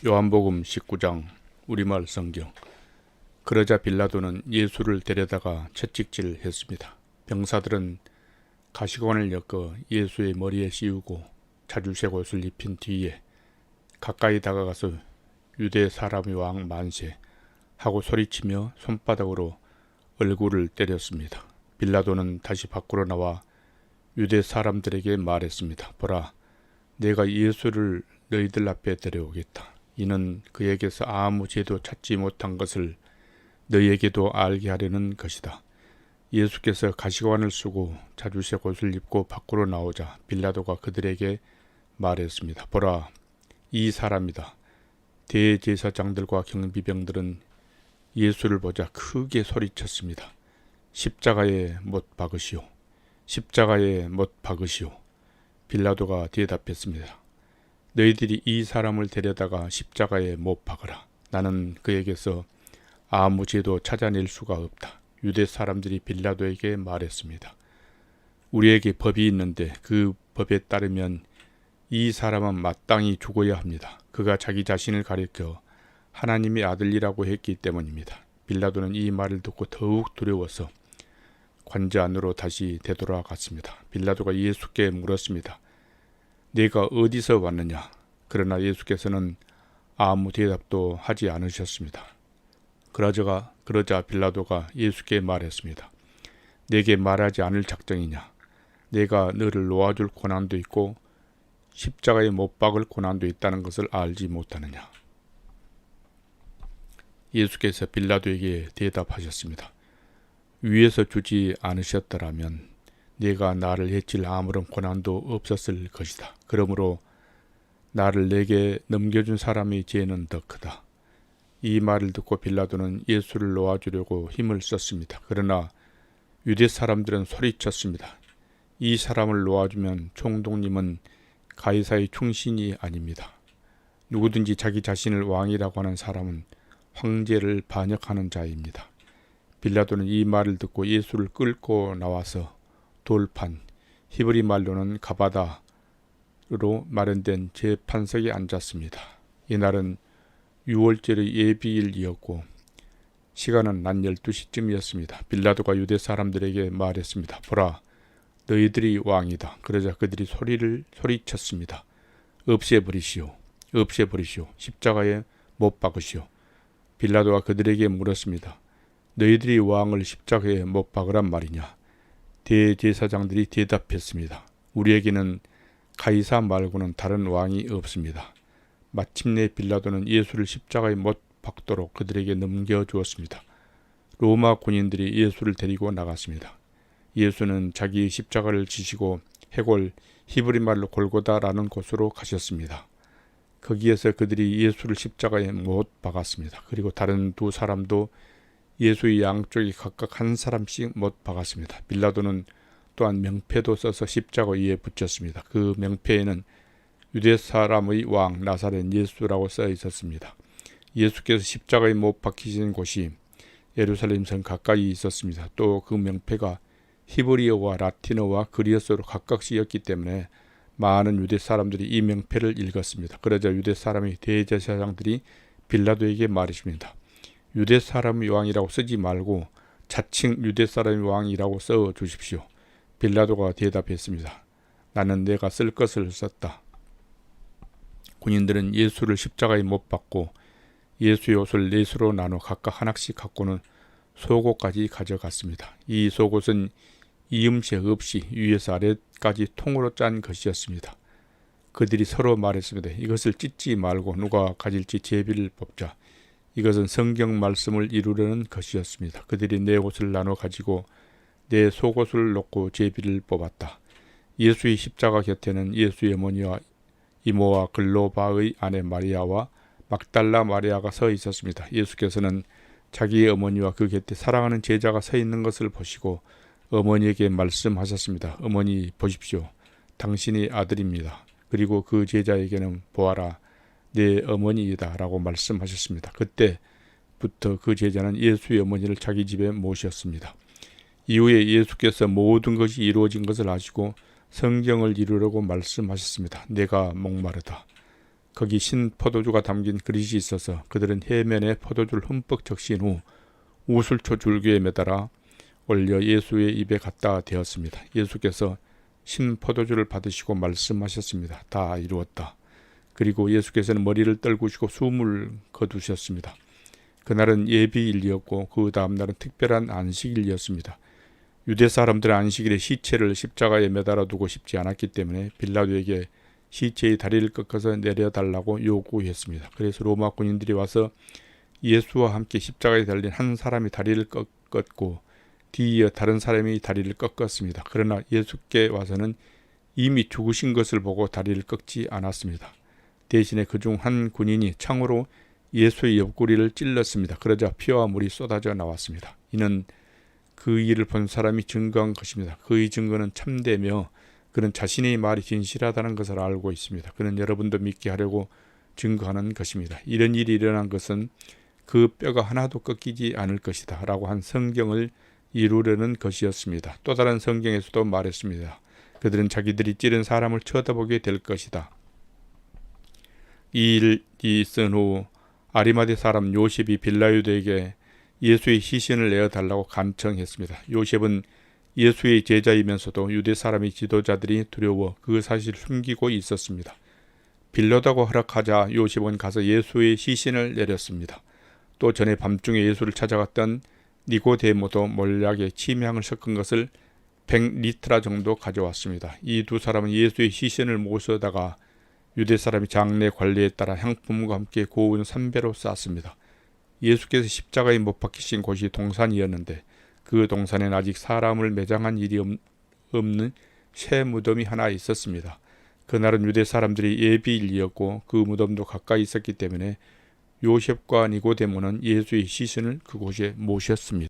요한복음 19장 우리말 성경. 그러자 빌라도는 예수를 데려다가 채찍질 했습니다. 병사들은 가시관을 엮어 예수의 머리에 씌우고 자주색 옷을 입힌 뒤에 가까이 다가가서 유대 사람의 왕 만세 하고 소리치며 손바닥으로 얼굴을 때렸습니다. 빌라도는 다시 밖으로 나와 유대 사람들에게 말했습니다. 보라, 내가 예수를 너희들 앞에 데려오겠다. 이는 그에게서 아무 죄도 찾지 못한 것을 너희에게도 알게 하려는 것이다. 예수께서 가시관을 쓰고 자주색 옷을 입고 밖으로 나오자 빌라도가 그들에게 말했습니다. 보라, 이 사람이다. 대제사장들과 경비병들은 예수를 보자 크게 소리쳤습니다. 십자가에 못 박으시오. 십자가에 못 박으시오. 빌라도가 대답했습니다. 너희들이 이 사람을 데려다가 십자가에 못 박으라. 나는 그에게서 아무 죄도 찾아낼 수가 없다. 유대 사람들이 빌라도에게 말했습니다. 우리에게 법이 있는데 그 법에 따르면 이 사람은 마땅히 죽어야 합니다. 그가 자기 자신을 가리켜 하나님의 아들이라고 했기 때문입니다. 빌라도는 이 말을 듣고 더욱 두려워서 관저 안으로 다시 되돌아갔습니다. 빌라도가 예수께 물었습니다. 내가 어디서 왔느냐? 그러나 예수께서는 아무 대답도 하지 않으셨습니다. 그러자 빌라도가 예수께 말했습니다. 내게 말하지 않을 작정이냐? 내가 너를 놓아줄 고난도 있고 십자가에 못 박을 고난도 있다는 것을 알지 못하느냐? 예수께서 빌라도에게 대답하셨습니다. 위에서 주지 않으셨더라면 네가 나를 해칠 아무런 고난도 없었을 것이다. 그러므로 나를 내게 넘겨준 사람의 죄는 더 크다. 이 말을 듣고 빌라도는 예수를 놓아주려고 힘을 썼습니다. 그러나 유대 사람들은 소리쳤습니다. 이 사람을 놓아주면 총독님은 가이사의 충신이 아닙니다. 누구든지 자기 자신을 왕이라고 하는 사람은 황제를 반역하는 자입니다. 빌라도는 이 말을 듣고 예수를 끌고 나와서 돌판, 히브리 말로는 가바다로 마련된 재판석에 앉았습니다. 이날은 6월절의 예비일이었고 시간은 낮 12시쯤이었습니다. 빌라도가 유대 사람들에게 말했습니다. 보라, 너희들이 왕이다. 그러자 그들이 소리쳤습니다. 없애버리시오. 없애버리시오. 십자가에 못 박으시오. 빌라도가 그들에게 물었습니다. 너희들이 왕을 십자가에 못 박으란 말이냐? 대제사장들이 대답했습니다. 우리에게는 가이사 말고는 다른 왕이 없습니다. 마침내 빌라도는 예수를 십자가에 못 박도록 그들에게 넘겨주었습니다. 로마 군인들이 예수를 데리고 나갔습니다. 예수는 자기의 십자가를 지시고 해골 히브리 말로 골고다라는 곳으로 가셨습니다. 거기에서 그들이 예수를 십자가에 못 박았습니다. 그리고 다른 두 사람도 예수의 양쪽에 각각 한 사람씩 못 박았습니다. 빌라도는 또한 명패도 써서 십자가 위에 붙였습니다. 그 명패에는 유대 사람의 왕 나사렛 예수라고 써 있었습니다. 예수께서 십자가에 못 박히신 곳이 예루살렘 성 가까이 있었습니다. 또 그 명패가 히브리어와 라틴어와 그리스어로 각각 쓰였기 때문에 많은 유대 사람들이 이 명패를 읽었습니다. 그러자 유대 사람의 대제사장들이 빌라도에게 말했습니다. 유대 사람의 왕이라고 쓰지 말고 자칭 유대 사람의 왕이라고 써 주십시오. 빌라도가 대답했습니다. 나는 내가 쓸 것을 썼다. 군인들은 예수를 십자가에 못 박고 예수의 옷을 넷으로 나눠 각각 하나씩 갖고는 속옷까지 가져갔습니다. 이 속옷은 이음새 없이 위에서 아래까지 통으로 짠 것이었습니다. 그들이 서로 말했습니다. 이것을 찢지 말고 누가 가질지 제비를 뽑자. 이것은 성경 말씀을 이루려는 것이었습니다. 그들이 내 옷을 나눠 가지고 내 속옷을 놓고 제비를 뽑았다. 예수의 십자가 곁에는 예수의 어머니와 이모와 글로바의 아내 마리아와 막달라 마리아가 서 있었습니다. 예수께서는 자기의 어머니와 그 곁에 사랑하는 제자가 서 있는 것을 보시고 어머니에게 말씀하셨습니다. 어머니 보십시오. 당신이 아들입니다. 그리고 그 제자에게는 보아라. 내 어머니이다 라고 말씀하셨습니다. 그때부터 그 제자는 예수의 어머니를 자기 집에 모셨습니다. 이후에 예수께서 모든 것이 이루어진 것을 아시고 성경을 이루려고 말씀하셨습니다. 내가 목마르다. 거기 신 포도주가 담긴 그릇이 있어서 그들은 해면에 포도주를 흠뻑 적신 후 우슬초 줄기에 매달아 올려 예수의 입에 갖다 대었습니다. 예수께서 신 포도주를 받으시고 말씀하셨습니다. 다 이루었다. 그리고 예수께서는 머리를 떨구시고 숨을 거두셨습니다. 그날은 예비일이었고 그 다음날은 특별한 안식일이었습니다. 유대 사람들은 안식일에 시체를 십자가에 매달아 두고 싶지 않았기 때문에 빌라도에게 시체의 다리를 꺾어서 내려달라고 요구했습니다. 그래서 로마 군인들이 와서 예수와 함께 십자가에 달린 한 사람이 다리를 꺾었고 뒤이어 다른 사람이 다리를 꺾었습니다. 그러나 예수께 와서는 이미 죽으신 것을 보고 다리를 꺾지 않았습니다. 대신에 그중 한 군인이 창으로 예수의 옆구리를 찔렀습니다. 그러자 피와 물이 쏟아져 나왔습니다. 이는 그 일을 본 사람이 증거한 것입니다. 그의 증거는 참되며 그는 자신의 말이 진실하다는 것을 알고 있습니다. 그는 여러분도 믿게 하려고 증거하는 것입니다. 이런 일이 일어난 것은 그 뼈가 하나도 꺾이지 않을 것이다 라고 한 성경을 이루려는 것이었습니다. 또 다른 성경에서도 말했습니다. 그들은 자기들이 찌른 사람을 쳐다보게 될 것이다. 이 일이 있은 후 아리마대 사람 요셉이 빌라도에게 예수의 시신을 내어달라고 간청했습니다. 요셉은 예수의 제자이면서도 유대 사람의 지도자들이 두려워 그 사실을 숨기고 있었습니다. 빌라도가 허락하자 요셉은 가서 예수의 시신을 내렸습니다. 또 전에 밤중에 예수를 찾아갔던 니고데모도 몰약에 침향을 섞은 것을 100리트라 정도 가져왔습니다. 이 두 사람은 예수의 시신을 모셔다가 유대 사람이 장례 관리에 따라 향품과 함께 고운 삼배로 쌌습니다. 예수께서 십자가에 못 박히신 곳이 동산이었는데 그 동산에는 아직 사람을 매장한 일이 없는 새 무덤이 하나 있었습니다. 그날은 유대 사람들이 예비일이었고 그 무덤도 가까이 있었기 때문에 요셉과 니고데모는 예수의 시신을 그곳에 모셨습니다.